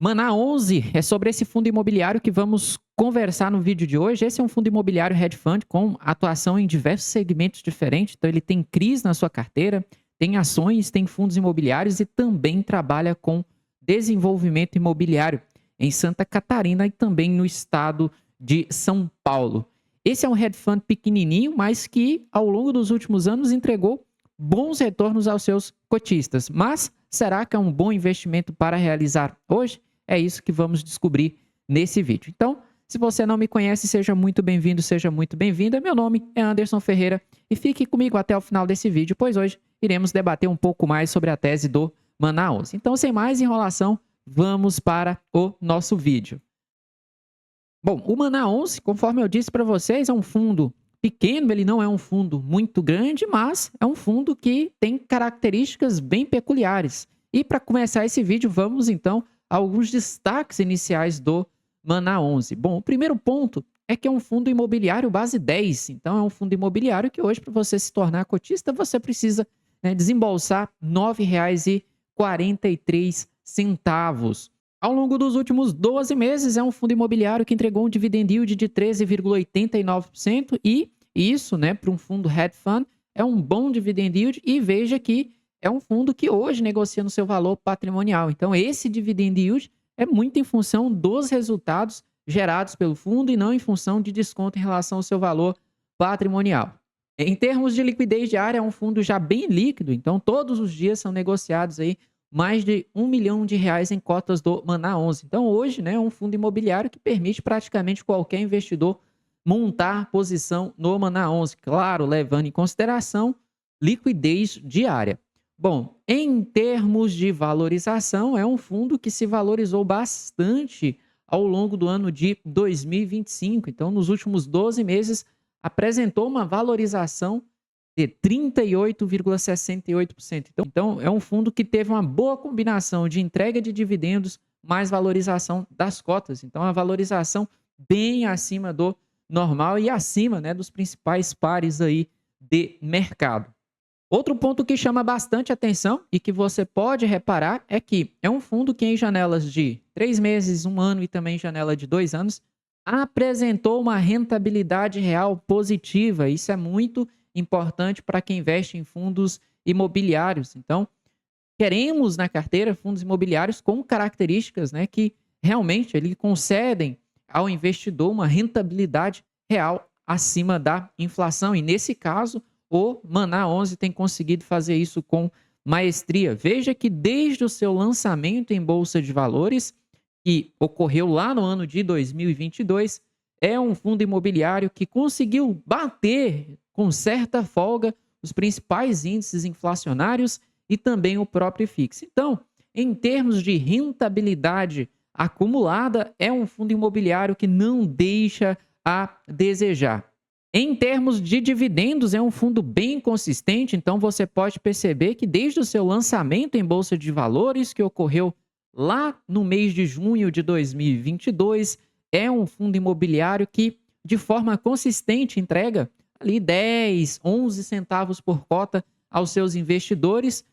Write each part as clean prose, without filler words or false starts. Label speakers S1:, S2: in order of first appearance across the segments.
S1: Maná 11 é sobre esse fundo imobiliário que vamos conversar no vídeo de hoje. Esse é um fundo imobiliário hedge fund com atuação em diversos segmentos diferentes. Então, ele tem CRIs na sua carteira, tem ações, tem fundos imobiliários e também trabalha com desenvolvimento imobiliário em Santa Catarina e também no estado de São Paulo. Esse é um hedge fund pequenininho, mas que ao longo dos últimos anos entregou bons retornos aos seus cotistas. Mas será que é um bom investimento para realizar hoje? É isso que vamos descobrir nesse vídeo. Então, se você não me conhece, seja muito bem-vindo, seja muito bem-vinda. Meu nome é Anderson Ferreira e fique comigo até o final desse vídeo, pois hoje iremos debater um pouco mais sobre a tese do Maná 11. Então, sem mais enrolação, vamos para o nosso vídeo. Bom, o Maná 11, conforme eu disse para vocês, é um fundo pequeno, ele não é um fundo muito grande, mas é um fundo que tem características bem peculiares. E para começar esse vídeo, vamos então a alguns destaques iniciais do Maná 11. Bom, o primeiro ponto é que é um fundo imobiliário base 10. Então, é um fundo imobiliário que hoje, para você se tornar cotista, você precisa desembolsar R$ 9,43. Ao longo dos últimos 12 meses, é um fundo imobiliário que entregou um dividend yield de 13,89% e isso, para um fundo hedge fund, é um bom dividend yield e veja que é um fundo que hoje negocia no seu valor patrimonial. Então, esse dividend yield é muito em função dos resultados gerados pelo fundo e não em função de desconto em relação ao seu valor patrimonial. Em termos de liquidez diária, é um fundo já bem líquido, então todos os dias são negociados aí mais de R$ 1 milhão em cotas do Maná 11. Então, hoje, é um fundo imobiliário que permite praticamente qualquer investidor montar posição no Maná 11, claro, levando em consideração liquidez diária. Bom, em termos de valorização, é um fundo que se valorizou bastante ao longo do ano de 2025. Então, nos últimos 12 meses, apresentou uma valorização de 38,68%. Então, é um fundo que teve uma boa combinação de entrega de dividendos mais valorização das cotas. Então, a valorização bem acima do normal e acima dos principais pares aí de mercado. Outro ponto que chama bastante atenção e que você pode reparar é que é um fundo que em janelas de 3 meses, 1 ano e também janela de 2 anos, apresentou uma rentabilidade real positiva. Isso é muito importante para quem investe em fundos imobiliários. Então, queremos na carteira fundos imobiliários com características que realmente ele concedem ao investidor uma rentabilidade real acima da inflação. E nesse caso, o Maná 11 tem conseguido fazer isso com maestria. Veja que desde o seu lançamento em bolsa de valores, que ocorreu lá no ano de 2022, é um fundo imobiliário que conseguiu bater com certa folga os principais índices inflacionários e também o próprio IFIX. Então, em termos de rentabilidade acumulada, é um fundo imobiliário que não deixa a desejar. Em termos de dividendos, é um fundo bem consistente, então você pode perceber que desde o seu lançamento em bolsa de valores, que ocorreu lá no mês de junho de 2022, é um fundo imobiliário que, de forma consistente, entrega ali 10, 11 centavos por cota aos seus investidores,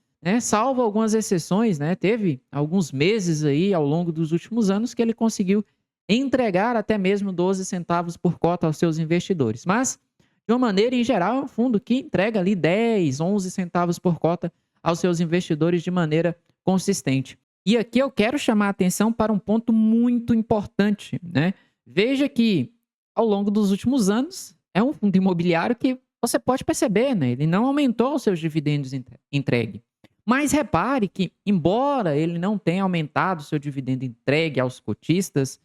S1: salvo algumas exceções, teve alguns meses aí ao longo dos últimos anos que ele conseguiu entregar até mesmo 12 centavos por cota aos seus investidores. Mas, de uma maneira em geral, é um fundo que entrega ali 10, 11 centavos por cota aos seus investidores de maneira consistente. E aqui eu quero chamar a atenção para um ponto muito importante. Veja que, ao longo dos últimos anos, é um fundo imobiliário que você pode perceber, ele não aumentou os seus dividendos entregue. Mas repare que, embora ele não tenha aumentado o seu dividendo entregue aos cotistas,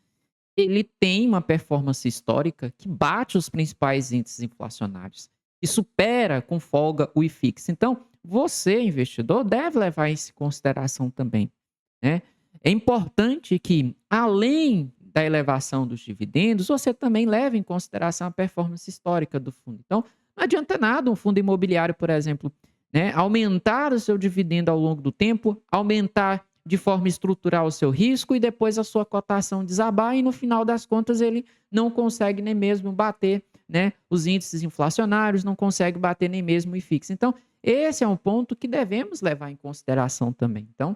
S1: ele tem uma performance histórica que bate os principais índices inflacionários e supera com folga o IFIX. Então, você, investidor, deve levar isso em consideração também. É importante que, além da elevação dos dividendos, você também leve em consideração a performance histórica do fundo. Então, não adianta nada um fundo imobiliário, por exemplo, aumentar o seu dividendo ao longo do tempo, aumentar de forma estrutural o seu risco e depois a sua cotação desabar e no final das contas ele não consegue nem mesmo bater os índices inflacionários, não consegue bater nem mesmo o IFIX. Então, esse é um ponto que devemos levar em consideração também. Então,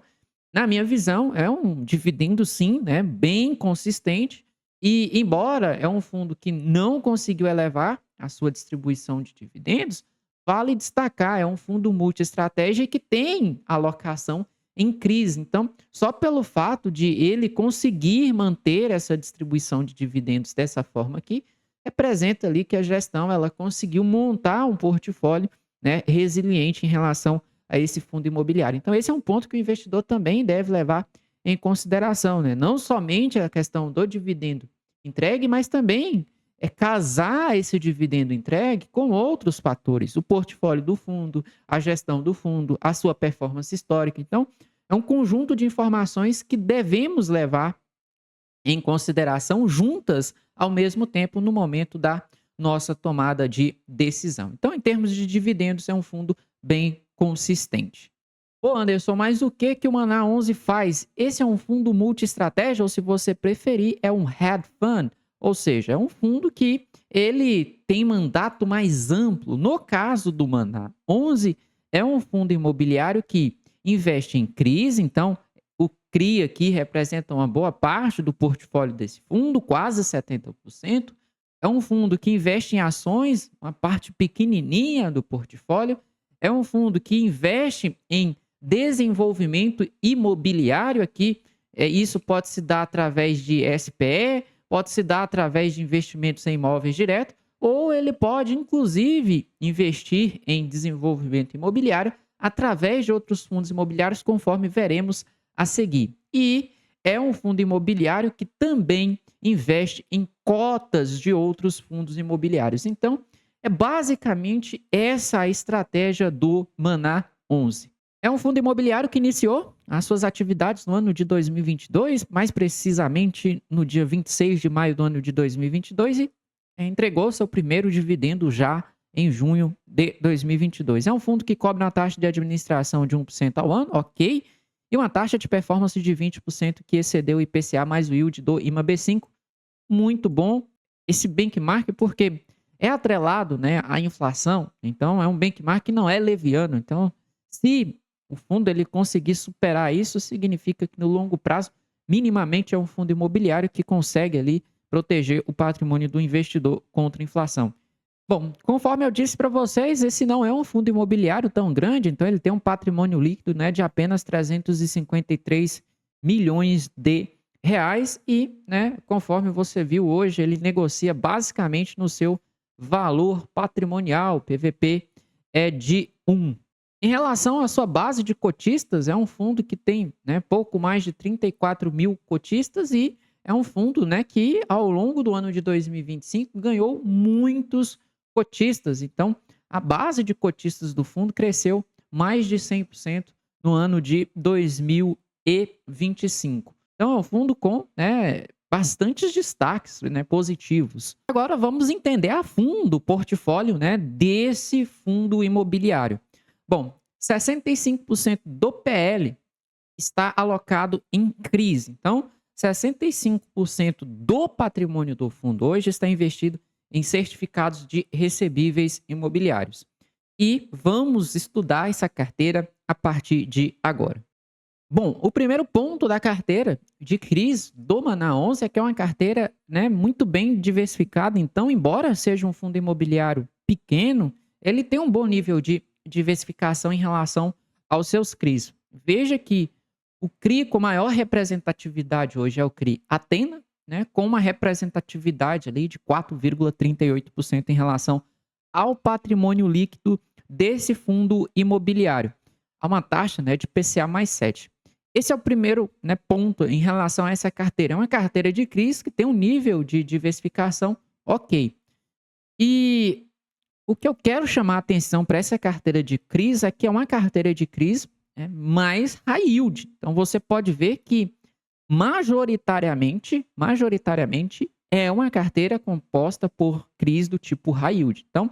S1: Na minha visão, é um dividendo sim, né, bem consistente e embora é um fundo que não conseguiu elevar a sua distribuição de dividendos, vale destacar, é um fundo multiestratégia que tem alocação em crise. Então, só pelo fato de ele conseguir manter essa distribuição de dividendos dessa forma aqui, representa ali que a gestão ela conseguiu montar um portfólio, né, resiliente em relação a esse fundo imobiliário. Então, esse é um ponto que o investidor também deve levar em consideração, né? Não somente a questão do dividendo entregue, mas também casar esse dividendo entregue com outros fatores, o portfólio do fundo, a gestão do fundo, a sua performance histórica. Então, é um conjunto de informações que devemos levar em consideração juntas ao mesmo tempo no momento da nossa tomada de decisão. Então, em termos de dividendos, é um fundo bem consistente. Pô, Anderson, mas o que que o Maná 11 faz? Esse é um fundo multi-estratégia ou, se você preferir, é um hedge fund, ou seja, é um fundo que ele tem mandato mais amplo. No caso do Maná 11, é um fundo imobiliário que investe em crise, então o CRI aqui representa uma boa parte do portfólio desse fundo, quase 70%. É um fundo que investe em ações, uma parte pequenininha do portfólio. É um fundo que investe em desenvolvimento imobiliário aqui. Isso pode se dar através de SPE, pode se dar através de investimentos em imóveis direto, ou ele pode, inclusive, investir em desenvolvimento imobiliário através de outros fundos imobiliários, conforme veremos a seguir. E é um fundo imobiliário que também investe em cotas de outros fundos imobiliários. Então, é basicamente essa a estratégia do Maná 11. É um fundo imobiliário que iniciou as suas atividades no ano de 2022, mais precisamente no dia 26 de maio do ano de 2022, e entregou seu primeiro dividendo já em junho de 2022. É um fundo que cobra uma taxa de administração de 1% ao ano, ok, e uma taxa de performance de 20% que excedeu o IPCA mais o yield do IMAB5. Muito bom esse benchmark, porque é atrelado, né, à inflação, então é um benchmark que não é leviano. Então, se o fundo ele conseguir superar isso, significa que no longo prazo, minimamente é um fundo imobiliário que consegue ali proteger o patrimônio do investidor contra a inflação. Bom, conforme eu disse para vocês, esse não é um fundo imobiliário tão grande, então ele tem um patrimônio líquido, né, de apenas 353 milhões de reais e, né, conforme você viu hoje, ele negocia basicamente no seu valor patrimonial, PVP é de 1. Em relação à sua base de cotistas, é um fundo que tem, né, pouco mais de 34 mil cotistas e é um fundo, né, que ao longo do ano de 2025 ganhou muitos cotistas. Então, a base de cotistas do fundo cresceu mais de 100% no ano de 2025. Então, é um fundo com, né, bastantes destaques, né, positivos. Agora, vamos entender a fundo o portfólio, né, desse fundo imobiliário. Bom, 65% do PL está alocado em crise. Então, 65% do patrimônio do fundo hoje está investido em certificados de recebíveis imobiliários. E vamos estudar essa carteira a partir de agora. Bom, o primeiro ponto da carteira de crise do Maná 11 é que é uma carteira, né, muito bem diversificada. Então, embora seja um fundo imobiliário pequeno, ele tem um bom nível de diversificação em relação aos seus CRIs. Veja que o CRI com maior representatividade hoje é o CRI Athena, né, com uma representatividade ali de 4,38% em relação ao patrimônio líquido desse fundo imobiliário. Há uma taxa, né, de PCA mais 7. Esse é o primeiro, né, ponto em relação a essa carteira. É uma carteira de CRIs que tem um nível de diversificação ok. E o que eu quero chamar a atenção para essa carteira de CRIs é que é uma carteira de CRIs, né, mais high yield. Então, você pode ver que majoritariamente é uma carteira composta por CRIs do tipo high yield. Então,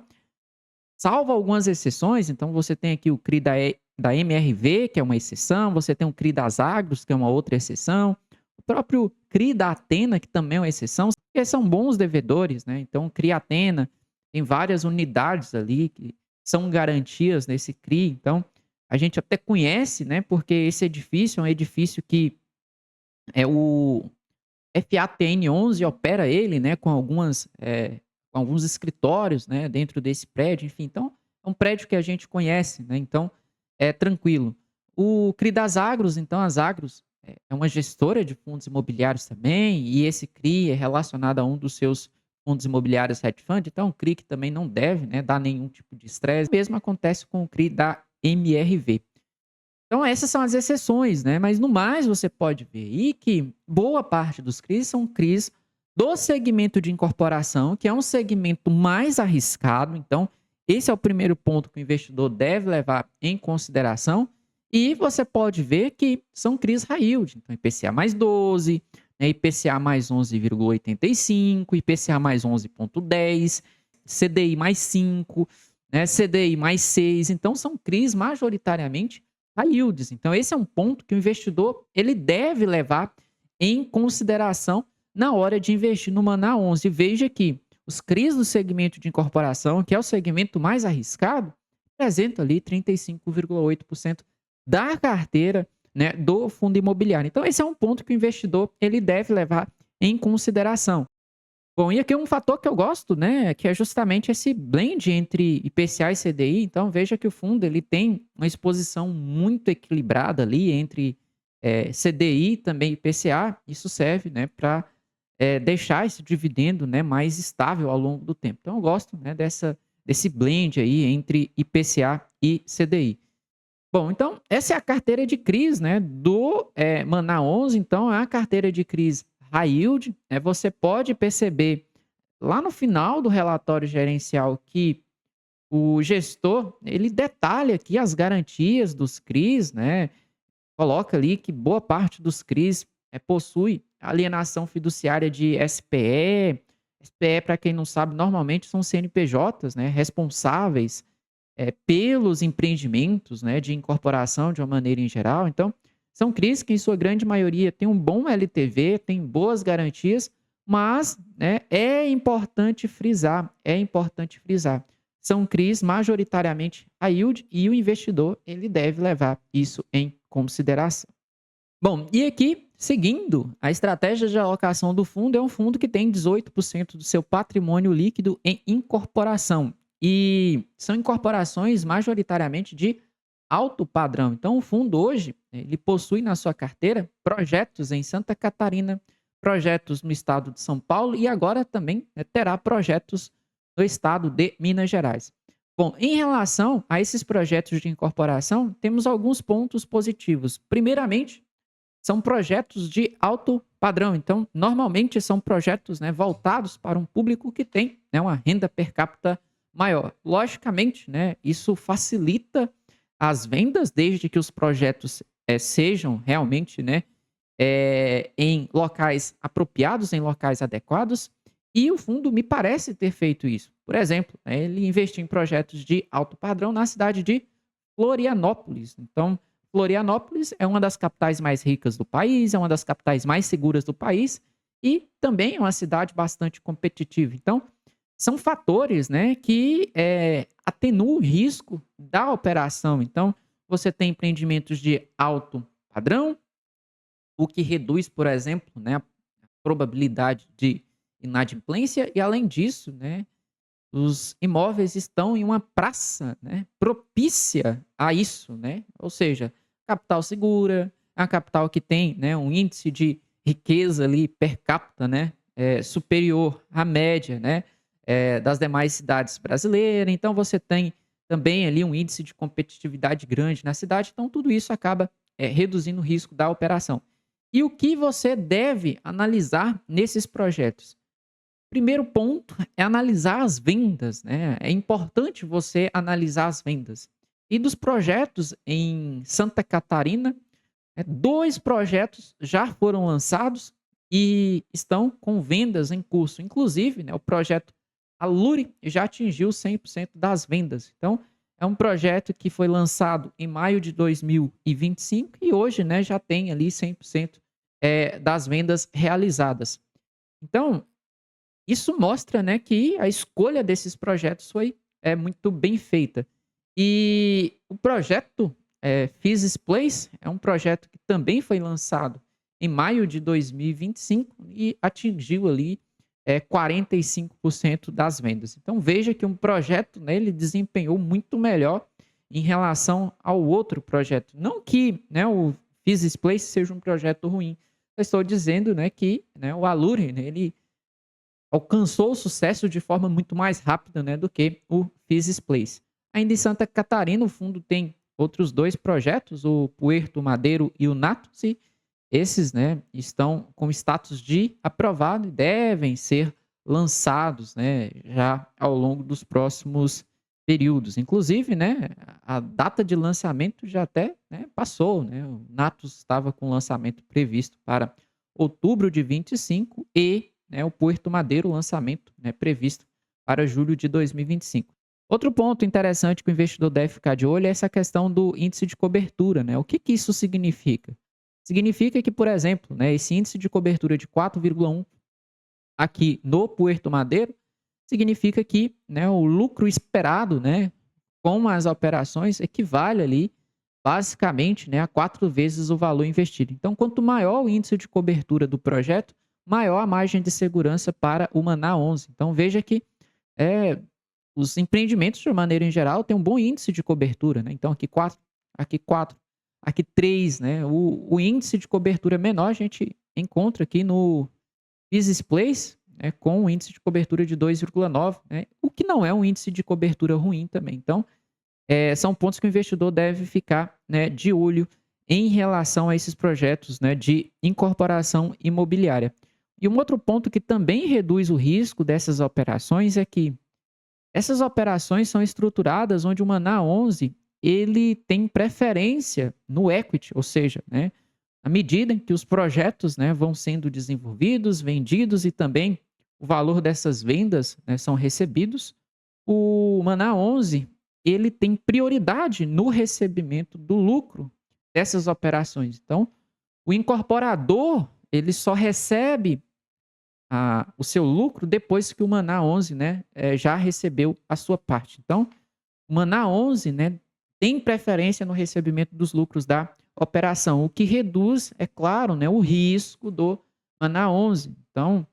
S1: salvo algumas exceções, então você tem aqui o CRI da MRV, que é uma exceção, você tem o CRI das Agros, que é uma outra exceção, o próprio CRI da Athena, que também é uma exceção, porque são bons devedores, né? Então, o CRI Athena tem várias unidades ali que são garantias nesse CRI, então a gente até conhece, né, porque esse edifício é um edifício que o FATN11 opera ele, né, com alguns escritórios, né, dentro desse prédio, enfim. Então, é um prédio que a gente conhece, né, então é tranquilo. O CRI das Agros, então, as Agros é uma gestora de fundos imobiliários também, e esse CRI é relacionado a um dos seus fundos imobiliários hedge fund, então é um CRI que também não deve, né, dar nenhum tipo de estresse. O mesmo acontece com o CRI da MRV. Então essas são as exceções, né, mas no mais você pode ver aí que boa parte dos CRIs são CRIs do segmento de incorporação, que é um segmento mais arriscado, então esse é o primeiro ponto que o investidor deve levar em consideração, e você pode ver que são CRIs high yield, então IPCA mais 12, né, IPCA mais 11,85, IPCA mais 11,10, CDI mais 5, né, CDI mais 6, então são CRIs majoritariamente high yields. Então esse é um ponto que o investidor ele deve levar em consideração na hora de investir no Maná 11. Veja que os CRIs do segmento de incorporação, que é o segmento mais arriscado, representa ali 35,8% da carteira, né, do fundo imobiliário. Então esse é um ponto que o investidor ele deve levar em consideração. Bom, e aqui um fator que eu gosto, né, que é justamente esse blend entre IPCA e CDI. Então veja que o fundo ele tem uma exposição muito equilibrada ali entre CDI e também IPCA. Isso serve, né, para deixar esse dividendo, né, mais estável ao longo do tempo. Então eu gosto, né, desse blend aí entre IPCA e CDI. Bom, então essa é a carteira de CRIs, né, do Maná 11. Então é a carteira de CRIs high yield. Você pode perceber lá no final do relatório gerencial que o gestor ele detalha aqui as garantias dos CRIs, né? Coloca ali que boa parte dos CRIs possui alienação fiduciária de SPE. SPE, para quem não sabe, normalmente são CNPJs, né, responsáveis pelos empreendimentos, né, de incorporação de uma maneira em geral. Então, são CRIs que, em sua grande maioria, têm um bom LTV, têm boas garantias, mas, né, é importante frisar, são CRIs majoritariamente high yield e o investidor ele deve levar isso em consideração. Bom, e aqui, seguindo a estratégia de alocação do fundo, é um fundo que tem 18% do seu patrimônio líquido em incorporação. E são incorporações majoritariamente de alto padrão. Então, o fundo hoje, ele possui na sua carteira projetos em Santa Catarina, projetos no estado de São Paulo e agora também, né, terá projetos no estado de Minas Gerais. Bom, em relação a esses projetos de incorporação, temos alguns pontos positivos. Primeiramente, são projetos de alto padrão. Então, normalmente são projetos, né, voltados para um público que tem, né, uma renda per capita maior. Logicamente, né, isso facilita as vendas, desde que os projetos sejam realmente, né, em locais apropriados, em locais adequados. E o fundo me parece ter feito isso. Por exemplo, né, ele investiu em projetos de alto padrão na cidade de Florianópolis. Então, Florianópolis é uma das capitais mais ricas do país, é uma das capitais mais seguras do país e também é uma cidade bastante competitiva. Então, são fatores, né, que atenuam o risco da operação. Então, você tem empreendimentos de alto padrão, o que reduz, por exemplo, né, a probabilidade de inadimplência e, além disso, né, os imóveis estão em uma praça, né, propícia a isso, né? Ou seja, capital segura, é uma capital que tem, né, um índice de riqueza ali per capita, né, superior à média, né, das demais cidades brasileiras. Então você tem também ali um índice de competitividade grande na cidade. Então tudo isso acaba reduzindo o risco da operação. E o que você deve analisar nesses projetos? Primeiro ponto é analisar as vendas, né? É importante você analisar as vendas. E dos projetos em Santa Catarina, 2 projetos já foram lançados e estão com vendas em curso. Inclusive, né, o projeto Aluri já atingiu 100% das vendas. Então, é um projeto que foi lançado em maio de 2025 e hoje, né, já tem ali 100% das vendas realizadas. Então, isso mostra, né, que a escolha desses projetos foi muito bem feita. E o projeto Physis Place é um projeto que também foi lançado em maio de 2025 e atingiu ali 45% das vendas. Então veja que um projeto, né, ele desempenhou muito melhor em relação ao outro projeto. Não que, né, o Physis Place seja um projeto ruim. Eu estou dizendo, né, que, né, o Allure, né, ele alcançou o sucesso de forma muito mais rápida, né, do que o Physis Place. Ainda em Santa Catarina, o fundo tem outros dois projetos, o Puerto Madeiro e o Natos, e esses, né, estão com status de aprovado e devem ser lançados, né, já ao longo dos próximos períodos. Inclusive, né, a data de lançamento já até, né, passou, né? O Natos estava com lançamento previsto para outubro de 25 e, né, o Puerto Madeiro, lançamento, né, previsto para julho de 2025. Outro ponto interessante que o investidor deve ficar de olho é essa questão do índice de cobertura, né? O que que isso significa? Significa que, por exemplo, né, esse índice de cobertura de 4,1 aqui no Puerto Madeiro significa que, né, o lucro esperado, né, com as operações equivale ali basicamente, né, a 4 vezes o valor investido. Então, quanto maior o índice de cobertura do projeto, maior a margem de segurança para o Maná 11. Então, veja que é, os empreendimentos, de maneira em geral, têm um bom índice de cobertura, né? Então, aqui 4, aqui 4, aqui 3, né? O índice de cobertura menor a gente encontra aqui no Physis Place, né, com um índice de cobertura de 2,9, né? O que não é um índice de cobertura ruim também. Então, são pontos que o investidor deve ficar, né, de olho em relação a esses projetos, né, de incorporação imobiliária. E um outro ponto que também reduz o risco dessas operações é que essas operações são estruturadas onde o Maná 11 ele tem preferência no equity, ou seja, né, à medida em que os projetos, né, vão sendo desenvolvidos, vendidos e também o valor dessas vendas, né, são recebidos, o Maná 11 ele tem prioridade no recebimento do lucro dessas operações. Então, o incorporador ele só recebe o seu lucro depois que o Maná 11, né, já recebeu a sua parte. Então, o Maná 11, né, tem preferência no recebimento dos lucros da operação, o que reduz, é claro, né, o risco do Maná 11. Então,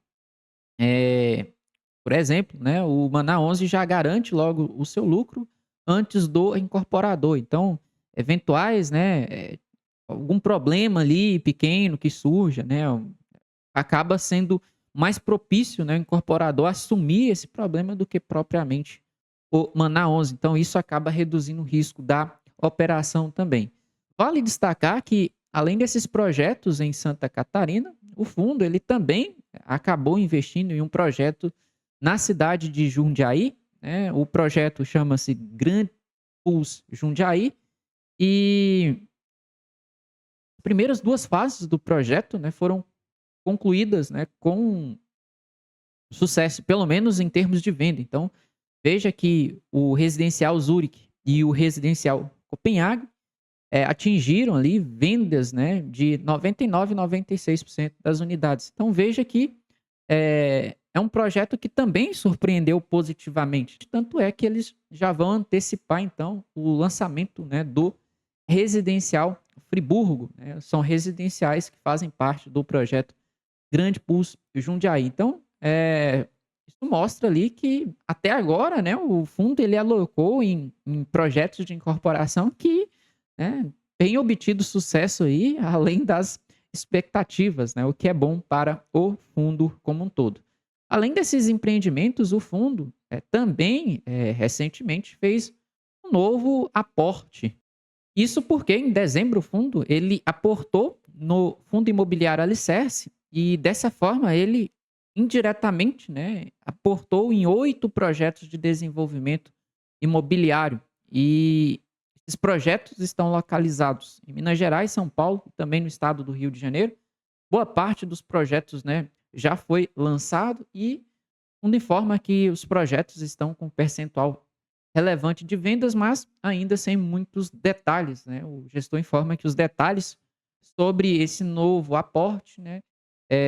S1: por exemplo, né, o Maná 11 já garante logo o seu lucro antes do incorporador. Então, eventuais, né, algum problema ali pequeno que surja, né, acaba sendo mais propício, né, o incorporador assumir esse problema do que propriamente o Maná 11. Então, isso acaba reduzindo o risco da operação também. Vale destacar que, além desses projetos em Santa Catarina, o fundo ele também acabou investindo em um projeto na cidade de Jundiaí, né? O projeto chama-se Grand Pulse Jundiaí e as primeiras duas fases do projeto, né, foram concluídas, né, com sucesso, pelo menos em termos de venda. Então, veja que o residencial Zurich e o residencial Copenhague atingiram ali vendas, né, de 99 e 96% das unidades. Então, veja que é um projeto que também surpreendeu positivamente. Tanto é que eles já vão antecipar, então, o lançamento, né, do residencial Friburgo. Né? São residenciais que fazem parte do projeto Grande Pulse Jundiaí. Então, isso mostra ali que até agora, né, o fundo ele alocou em projetos de incorporação que, né, tem obtido sucesso aí, além das expectativas, né, o que é bom para o fundo como um todo. Além desses empreendimentos, o fundo também recentemente fez um novo aporte. Isso porque em dezembro o fundo ele aportou no Fundo Imobiliário Alicerce e dessa forma ele indiretamente, né, aportou em 8 projetos de desenvolvimento imobiliário. E esses projetos estão localizados em Minas Gerais, São Paulo e também no estado do Rio de Janeiro. Boa parte dos projetos, né, já foi lançado e o fundo informa que os projetos estão com percentual relevante de vendas, mas ainda sem muitos detalhes, né? O gestor informa que os detalhes sobre esse novo aporte, né,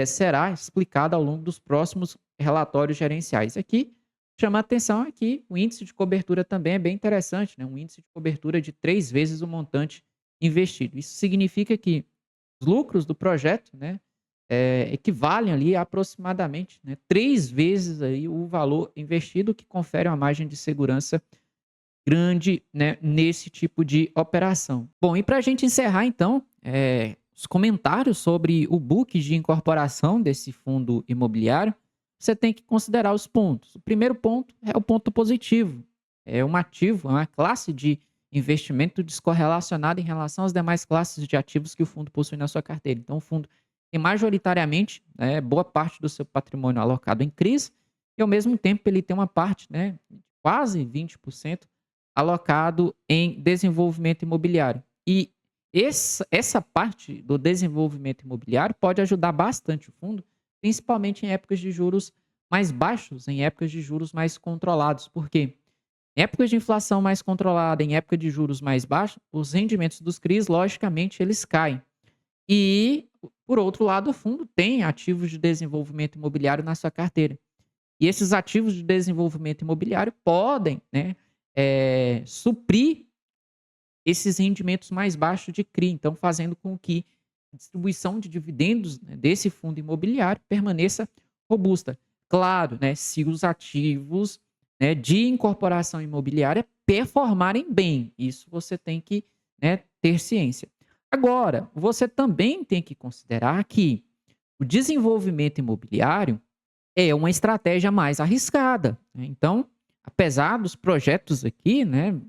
S1: será explicado ao longo dos próximos relatórios gerenciais. Aqui, chama a atenção é que o índice de cobertura também é bem interessante, né? Um índice de cobertura de 3 vezes o montante investido. Isso significa que os lucros do projeto, né, equivalem ali a aproximadamente, né, 3 vezes aí o valor investido, que confere uma margem de segurança grande, né, nesse tipo de operação. Bom, e para a gente encerrar então, os comentários sobre o book de incorporação desse fundo imobiliário, você tem que considerar os pontos. O primeiro ponto é o ponto positivo. É um ativo, é uma classe de investimento descorrelacionada em relação às demais classes de ativos que o fundo possui na sua carteira. Então, o fundo tem majoritariamente, né, boa parte do seu patrimônio alocado em CRIs e, ao mesmo tempo, ele tem uma parte, né, quase 20% alocado em desenvolvimento imobiliário. E essa parte do desenvolvimento imobiliário pode ajudar bastante o fundo, principalmente em épocas de juros mais baixos, em épocas de juros mais controlados. Por quê? Em épocas de inflação mais controlada, em época de juros mais baixos, os rendimentos dos CRIs, logicamente, eles caem. E, por outro lado, o fundo tem ativos de desenvolvimento imobiliário na sua carteira. E esses ativos de desenvolvimento imobiliário podem, né, suprir esses rendimentos mais baixos de CRI, então fazendo com que a distribuição de dividendos, né, desse fundo imobiliário permaneça robusta. Claro, né, se os ativos, né, de incorporação imobiliária performarem bem, isso você tem que, né, ter ciência. Agora, você também tem que considerar que o desenvolvimento imobiliário é uma estratégia mais arriscada, né. Então, apesar dos projetos aqui, né,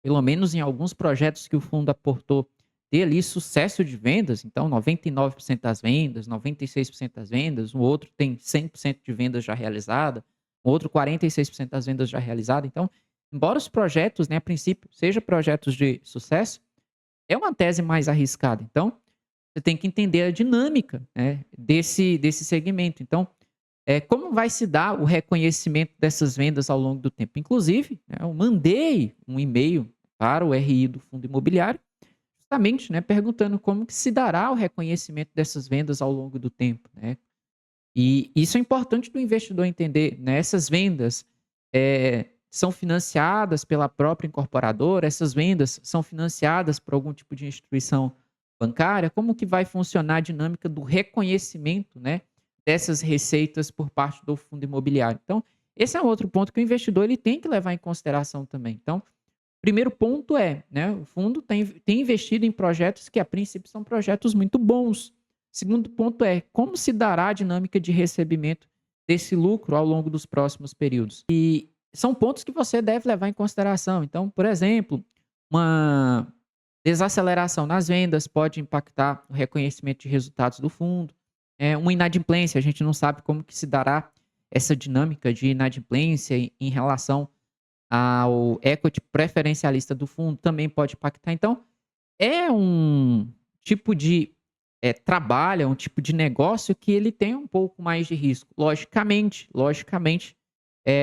S1: pelo menos em alguns projetos que o fundo aportou, ter ali sucesso de vendas, então 99% das vendas, 96% das vendas, o outro tem 100% de vendas já realizada, o outro 46% das vendas já realizada. Então, embora os projetos, né, a princípio, sejam projetos de sucesso, é uma tese mais arriscada. Então, você tem que entender a dinâmica, né, desse segmento. Então, como vai se dar o reconhecimento dessas vendas ao longo do tempo? Inclusive, né, eu mandei um e-mail para o RI do fundo imobiliário, justamente, né, perguntando como que se dará o reconhecimento dessas vendas ao longo do tempo, né? E isso é importante do investidor entender, né? Essas vendas são financiadas pela própria incorporadora, essas vendas são financiadas por algum tipo de instituição bancária, como que vai funcionar a dinâmica do reconhecimento, né, dessas receitas por parte do fundo imobiliário. Então, esse é outro ponto que o investidor ele tem que levar em consideração também. Então, primeiro ponto né, o fundo tem investido em projetos que, a princípio, são projetos muito bons. Segundo ponto como se dará a dinâmica de recebimento desse lucro ao longo dos próximos períodos. E são pontos que você deve levar em consideração. Então, por exemplo, uma desaceleração nas vendas pode impactar o reconhecimento de resultados do fundo. Uma inadimplência, a gente não sabe como que se dará essa dinâmica de inadimplência em relação ao equity preferencialista do fundo, também pode impactar. Então, é um tipo de trabalho, é um tipo de negócio que ele tem um pouco mais de risco. Logicamente,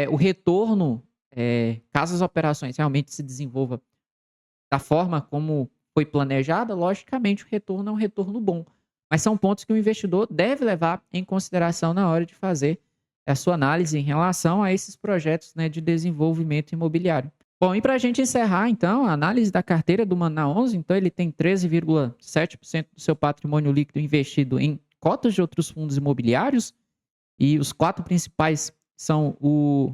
S1: o retorno, caso as operações realmente se desenvolvam da forma como foi planejada, logicamente o retorno é um retorno bom. Mas são pontos que o investidor deve levar em consideração na hora de fazer a sua análise em relação a esses projetos, né, de desenvolvimento imobiliário. Bom, e para a gente encerrar, então, a análise da carteira do Maná 11, então ele tem 13,7% do seu patrimônio líquido investido em cotas de outros fundos imobiliários, e os 4 principais são o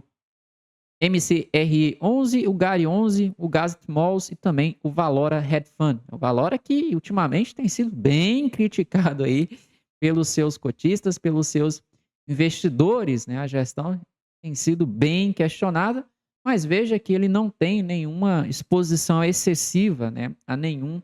S1: MCRI11, o GARI11, o Gazet Malls e também o Valora Hedge Fund. O Valora que ultimamente tem sido bem criticado aí pelos seus cotistas, pelos seus investidores, né? A gestão tem sido bem questionada, mas veja que ele não tem nenhuma exposição excessiva, né, a nenhum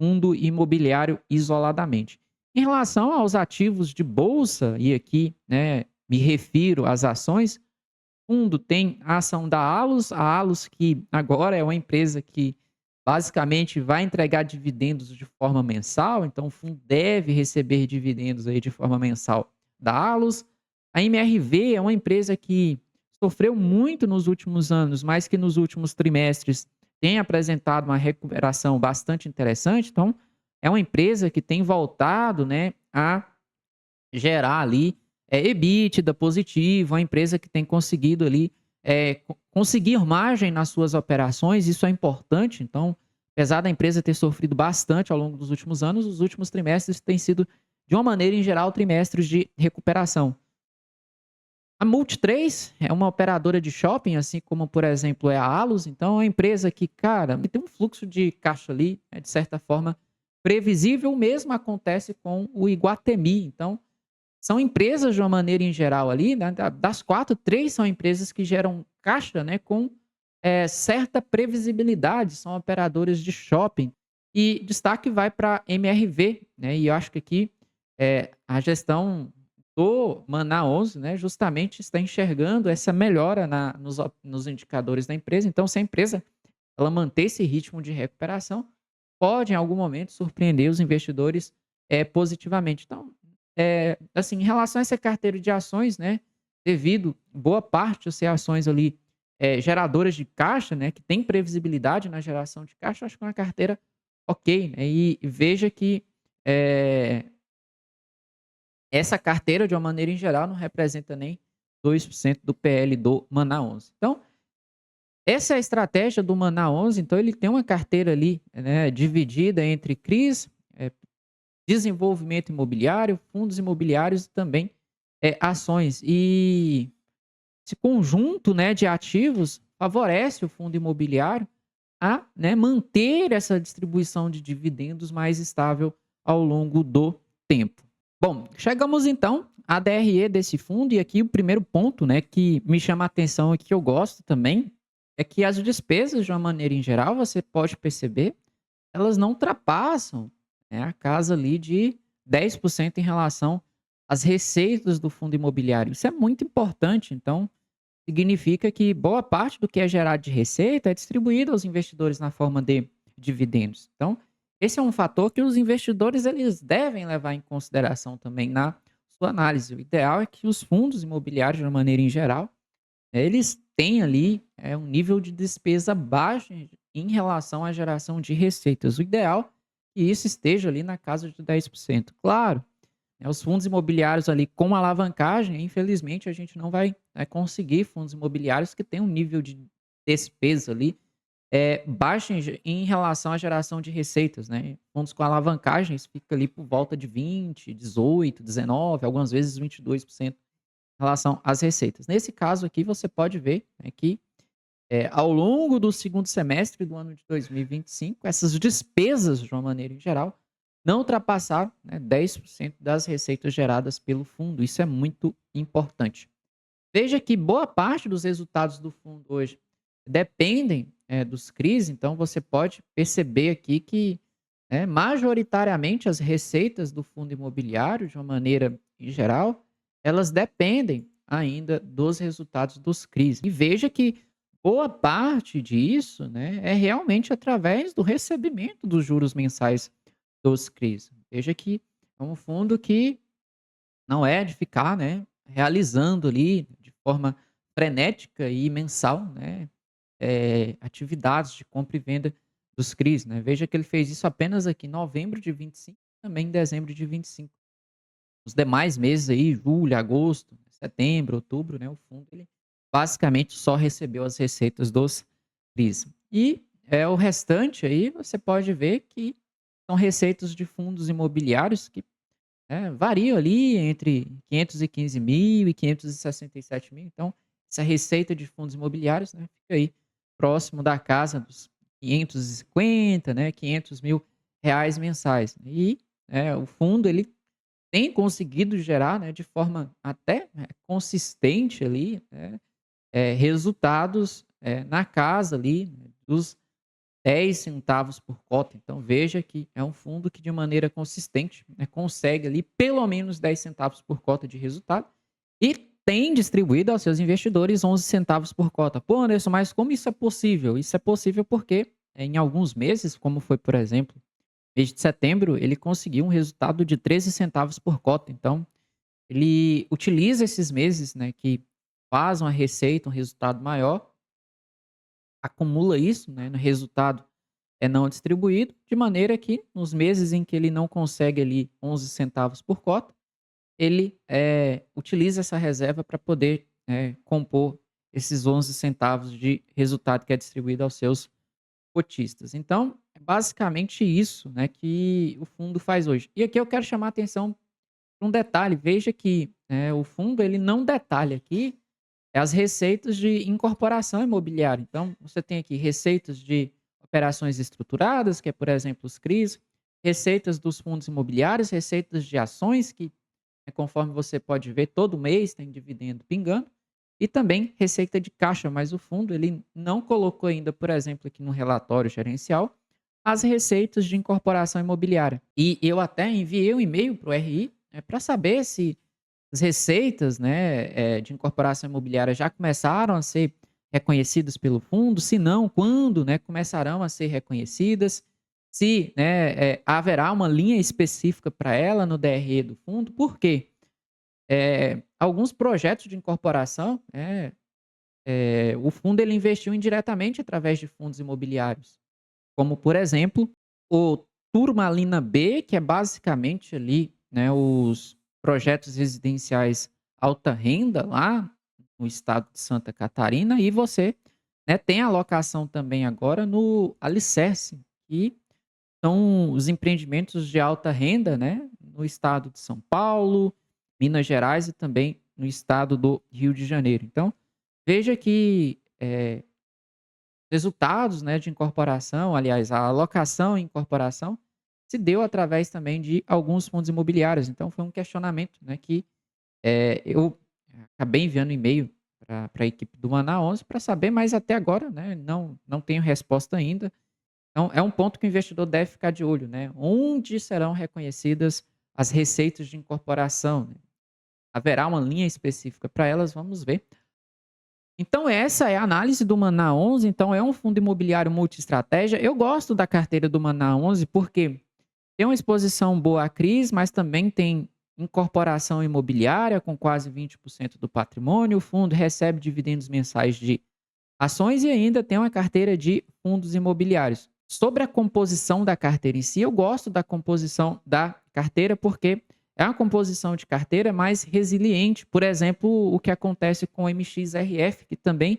S1: fundo imobiliário isoladamente. Em relação aos ativos de bolsa, e aqui, né, me refiro às ações, o fundo tem a ação da a Allos que agora é uma empresa que basicamente vai entregar dividendos de forma mensal, então o fundo deve receber dividendos aí de forma mensal da Allos. A MRV é uma empresa que sofreu muito nos últimos anos, mas que nos últimos trimestres tem apresentado uma recuperação bastante interessante. Então, é uma empresa que tem voltado, né, a gerar ali EBITDA positivo, uma empresa que tem conseguido ali conseguir margem nas suas operações, isso é importante. Então, Apesar da empresa ter sofrido bastante ao longo dos últimos anos, os últimos trimestres têm sido, de uma maneira em geral, trimestres de recuperação. A Multi3 é uma operadora de shopping, assim como, por exemplo, é a Allos. Então, é uma empresa que, cara, tem um fluxo de caixa ali, de certa forma, previsível. O mesmo acontece com o Iguatemi. Então, são empresas, de uma maneira em geral ali, né, das 4, 3 são empresas que geram caixa, né, com, certa previsibilidade, são operadoras de shopping. E destaque vai pra MRV, né, e eu acho que aqui, a gestão do Maná 11, né, justamente está enxergando essa melhora nos indicadores da empresa. Então, se a empresa ela manter esse ritmo de recuperação, pode em algum momento surpreender os investidores, positivamente. Então, assim, em relação a essa carteira de ações, né, devido boa parte a ser ações ali, geradoras de caixa, né, que tem previsibilidade na geração de caixa, eu acho que é uma carteira ok, né. E veja que, eh, essa carteira, de uma maneira em geral, não representa nem 2% do PL do Maná 11. Então, essa é a estratégia do Maná 11. Então ele tem uma carteira ali, né, dividida entre CRIs, desenvolvimento imobiliário, fundos imobiliários e também, ações. E esse conjunto, né, de ativos favorece o fundo imobiliário a, né, manter essa distribuição de dividendos mais estável ao longo do tempo. Bom, chegamos então à DRE desse fundo, e aqui o primeiro ponto, né, que me chama a atenção e que eu gosto também, é que as despesas, de uma maneira em geral, você pode perceber, elas não ultrapassam, né, a casa ali de 10% em relação às receitas do fundo imobiliário. Isso é muito importante. Então, significa que boa parte do que é gerado de receita é distribuído aos investidores na forma de dividendos. Então, esse é um fator que os investidores eles devem levar em consideração também na sua análise. O ideal é que os fundos imobiliários, de uma maneira em geral, eles têm ali um nível de despesa baixo em relação à geração de receitas. O ideal é que isso esteja ali na casa de 10%. Claro, né, os fundos imobiliários ali com alavancagem, infelizmente a gente não vai, né, conseguir fundos imobiliários que têm um nível de despesa ali, baixo em relação à geração de receitas, né. Fundos com alavancagens fica ali por volta de 20, 18, 19, algumas vezes 22% em relação às receitas. Nesse caso aqui você pode ver, né, que, ao longo do segundo semestre do ano de 2025, essas despesas, de uma maneira em geral, não ultrapassaram, né, 10% das receitas geradas pelo fundo. Isso é muito importante. Veja que boa parte dos resultados do fundo hoje dependem, dos CRIs. Então você pode perceber aqui que, né, majoritariamente as receitas do fundo imobiliário, de uma maneira em geral, elas dependem ainda dos resultados dos CRIs. E veja que boa parte disso, né, é realmente através do recebimento dos juros mensais dos CRIs. Veja que é um fundo que não é de ficar, né, realizando ali de forma frenética e mensal, né, atividades de compra e venda dos CRIs, né. Veja que ele fez isso apenas aqui em novembro de 25, também em dezembro de 25. Os demais meses aí, julho, agosto, setembro, outubro, né, o fundo ele basicamente só recebeu as receitas dos CRIs. E, o restante aí você pode ver que são receitas de fundos imobiliários que, variam ali entre 515.000 e 567.000. Então, essa receita de fundos imobiliários, né, fica aí próximo da casa dos 550, né, 500.000 reais mensais. E, o fundo ele tem conseguido gerar, né, de forma até, consistente ali, né, resultados, na casa ali né, dos 10 centavos por cota. Então veja que é um fundo que de maneira consistente, né, consegue ali pelo menos 10 centavos por cota de resultado e tem distribuído aos seus investidores 11 centavos por cota. Pô, Anderson, mas como isso é possível? Isso é possível porque, em alguns meses, como foi, por exemplo, mês de setembro, ele conseguiu um resultado de 13 centavos por cota. Então, ele utiliza esses meses, né, que faz uma receita, um resultado maior, acumula isso, né, no resultado é não distribuído, de maneira que nos meses em que ele não consegue ali 11 centavos por cota, ele, utiliza essa reserva para poder, compor esses 11 centavos de resultado que é distribuído aos seus cotistas. Então, é basicamente isso, né, que o fundo faz hoje. E aqui eu quero chamar a atenção para um detalhe. Veja que, o fundo ele não detalha aqui as receitas de incorporação imobiliária. Então, você tem aqui receitas de operações estruturadas, que é, por exemplo, os CRIs, receitas dos fundos imobiliários, receitas de ações, que, conforme você pode ver, todo mês tem dividendo pingando, e também receita de caixa, mas o fundo ele não colocou ainda, por exemplo, aqui no relatório gerencial, as receitas de incorporação imobiliária. E eu até enviei um e-mail para o RI, para saber se as receitas, né, de incorporação imobiliária já começaram a ser reconhecidas pelo fundo, se não, quando, né, começarão a ser reconhecidas, se, né, haverá uma linha específica para ela no DRE do fundo, por quê? Alguns projetos de incorporação, o fundo ele investiu indiretamente através de fundos imobiliários, como por exemplo, o Turmalina B, que é basicamente ali, né, os projetos residenciais alta renda lá no estado de Santa Catarina, e você, né, tem alocação também agora no Alicerce, que são os empreendimentos de alta renda, né, no estado de São Paulo, Minas Gerais e também no estado do Rio de Janeiro. Então, veja que resultados, né, de incorporação, aliás, a alocação em incorporação, se deu através também de alguns fundos imobiliários. Então, foi um questionamento, né, que eu acabei enviando e-mail para a equipe do Maná 11 para saber, mas até agora, né, não tenho resposta ainda. Então, é um ponto que o investidor deve ficar de olho, né? Onde serão reconhecidas as receitas de incorporação, né? Haverá uma linha específica para elas? Vamos ver. Então, essa é a análise do Maná 11. Então, é um fundo imobiliário multi-estratégia. Eu gosto da carteira do Maná 11 porque tem uma exposição boa à crise, mas também tem incorporação imobiliária com quase 20% do patrimônio. O fundo recebe dividendos mensais de ações e ainda tem uma carteira de fundos imobiliários. Sobre a composição da carteira em si, eu gosto da composição da carteira porque é uma composição de carteira mais resiliente. Por exemplo, o que acontece com o MXRF, que também,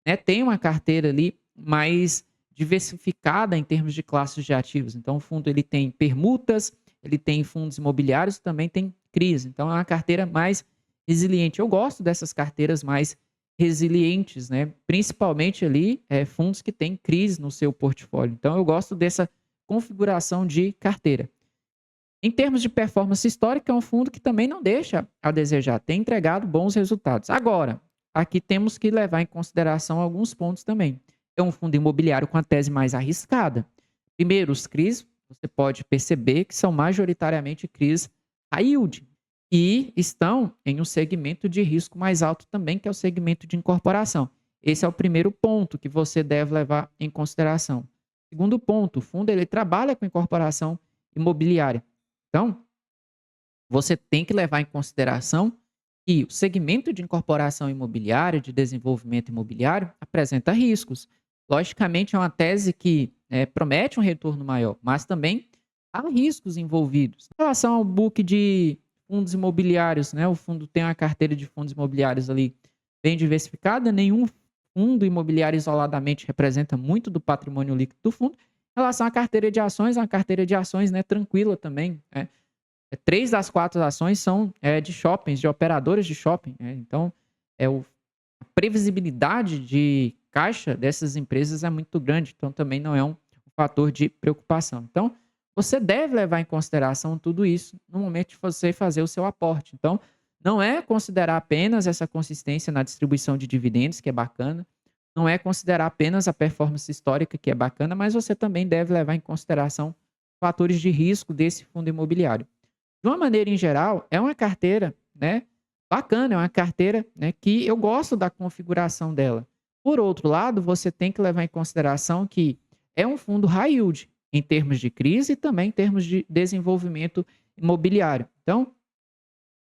S1: né, tem uma carteira ali mais diversificada em termos de classes de ativos. Então, o fundo ele tem permutas, ele tem fundos imobiliários, também tem CRIs. Então, é uma carteira mais resiliente. Eu gosto dessas carteiras mais resilientes, né? Principalmente ali fundos que têm CRIs no seu portfólio. Então, eu gosto dessa configuração de carteira. Em termos de performance histórica, é um fundo que também não deixa a desejar, tem entregado bons resultados. Agora, aqui temos que levar em consideração alguns pontos também. É um fundo imobiliário com a tese mais arriscada. Primeiro, os CRIs, você pode perceber que são majoritariamente CRIs high yield e estão em um segmento de risco mais alto também, que é o segmento de incorporação. Esse é o primeiro ponto que você deve levar em consideração. Segundo ponto, o fundo ele trabalha com incorporação imobiliária. Então, você tem que levar em consideração que o segmento de incorporação imobiliária, de desenvolvimento imobiliário, apresenta riscos. Logicamente, é uma tese que promete um retorno maior, mas também há riscos envolvidos. Em relação ao book de fundos imobiliários, né, o fundo tem uma carteira de fundos imobiliários ali bem diversificada, nenhum fundo imobiliário isoladamente representa muito do patrimônio líquido do fundo. Em relação à carteira de ações, é uma carteira de ações, né, tranquila também. 3 das 4 ações são de shoppings, de operadoras de shopping. Então, a previsibilidade de caixa dessas empresas é muito grande. Então, também não é um fator de preocupação. Então, você deve levar em consideração tudo isso no momento de você fazer o seu aporte. Então, não é considerar apenas essa consistência na distribuição de dividendos, que é bacana, não é considerar apenas a performance histórica, que é bacana, mas você também deve levar em consideração fatores de risco desse fundo imobiliário. De uma maneira em geral, é uma carteira, né, bacana, é uma carteira, né, que eu gosto da configuração dela. Por outro lado, você tem que levar em consideração que é um fundo high yield em termos de crise e também em termos de desenvolvimento imobiliário. Então,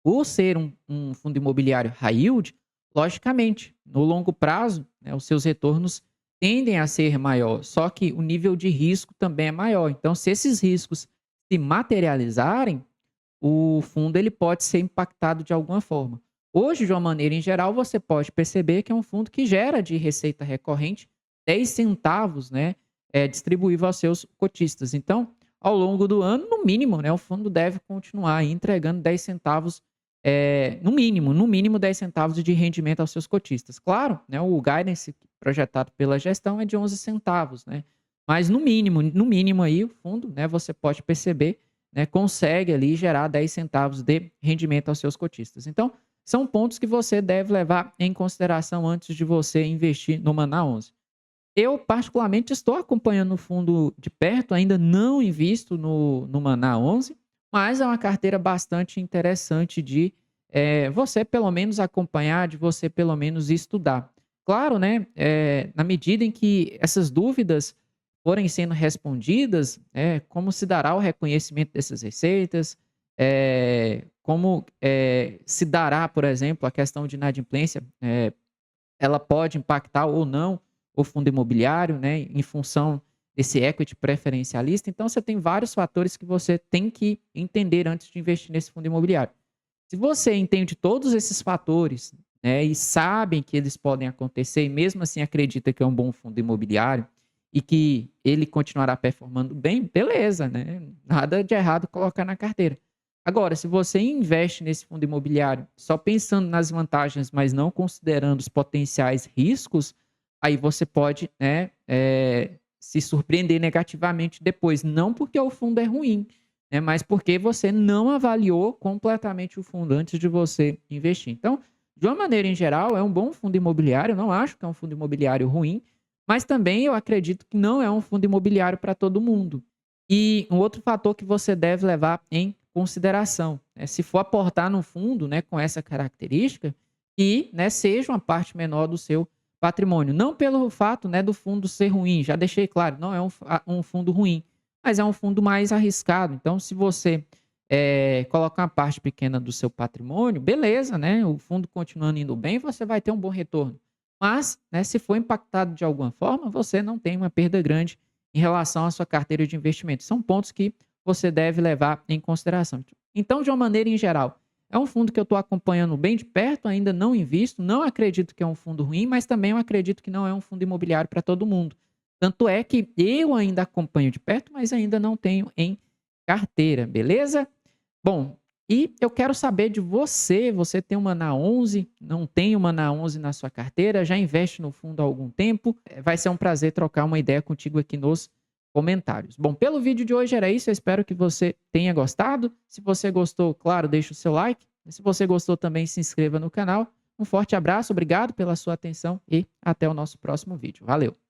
S1: por ser um fundo imobiliário high yield, logicamente, no longo prazo, né, os seus retornos tendem a ser maior, só que o nível de risco também é maior. Então, se esses riscos se materializarem, o fundo ele pode ser impactado de alguma forma. Hoje, de uma maneira em geral, você pode perceber que é um fundo que gera de receita recorrente 10 centavos, né, distribuível aos seus cotistas. Então, ao longo do ano, no mínimo, né, o fundo deve continuar aí entregando 10 centavos, no mínimo 10 centavos de rendimento aos seus cotistas. Claro, né, o guidance projetado pela gestão é de 11 centavos, né? Mas no mínimo aí o fundo, né, você pode perceber, né, consegue ali gerar 10 centavos de rendimento aos seus cotistas. Então, são pontos que você deve levar em consideração antes de você investir no Maná 11. Eu, particularmente, estou acompanhando o fundo de perto, ainda não invisto no Maná 11, mas é uma carteira bastante interessante de você, pelo menos, acompanhar, de você, pelo menos, estudar. Claro, né? Na medida em que essas dúvidas forem sendo respondidas, como se dará o reconhecimento dessas receitas, como se dará, por exemplo, a questão de inadimplência, ela pode impactar ou não o fundo imobiliário, né, em função desse equity preferencialista. Então, você tem vários fatores que você tem que entender antes de investir nesse fundo imobiliário. Se você entende todos esses fatores, né, e sabe que eles podem acontecer e mesmo assim acredita que é um bom fundo imobiliário e que ele continuará performando bem, beleza, né? Nada de errado colocar na carteira. Agora, se você investe nesse fundo imobiliário só pensando nas vantagens, mas não considerando os potenciais riscos, aí você pode, né, se surpreender negativamente depois. Não porque o fundo é ruim, né, mas porque você não avaliou completamente o fundo antes de você investir. Então, de uma maneira em geral, é um bom fundo imobiliário. Eu não acho que é um fundo imobiliário ruim, mas também eu acredito que não é um fundo imobiliário para todo mundo. E um outro fator que você deve levar em consideração, né, se for aportar no fundo, né, com essa característica, que, né, seja uma parte menor do seu patrimônio. Não pelo fato, né, do fundo ser ruim, já deixei claro, não é um fundo ruim, mas é um fundo mais arriscado. Então, se você colocar uma parte pequena do seu patrimônio, beleza, né? O fundo continuando indo bem, você vai ter um bom retorno. Mas, né, se for impactado de alguma forma, você não tem uma perda grande em relação à sua carteira de investimento. São pontos que você deve levar em consideração. Então, de uma maneira em geral, é um fundo que eu estou acompanhando bem de perto, ainda não invisto, não acredito que é um fundo ruim, mas também eu acredito que não é um fundo imobiliário para todo mundo. Tanto é que eu ainda acompanho de perto, mas ainda não tenho em carteira, beleza? Bom, e eu quero saber de você. Você tem uma na 11? Não tem uma na 11 na sua carteira? Já investe no fundo há algum tempo? Vai ser um prazer trocar uma ideia contigo aqui nos comentários. Bom, pelo vídeo de hoje era isso. Eu espero que você tenha gostado. Se você gostou, claro, deixa o seu like. E se você gostou também, se inscreva no canal. Um forte abraço, obrigado pela sua atenção e até o nosso próximo vídeo. Valeu!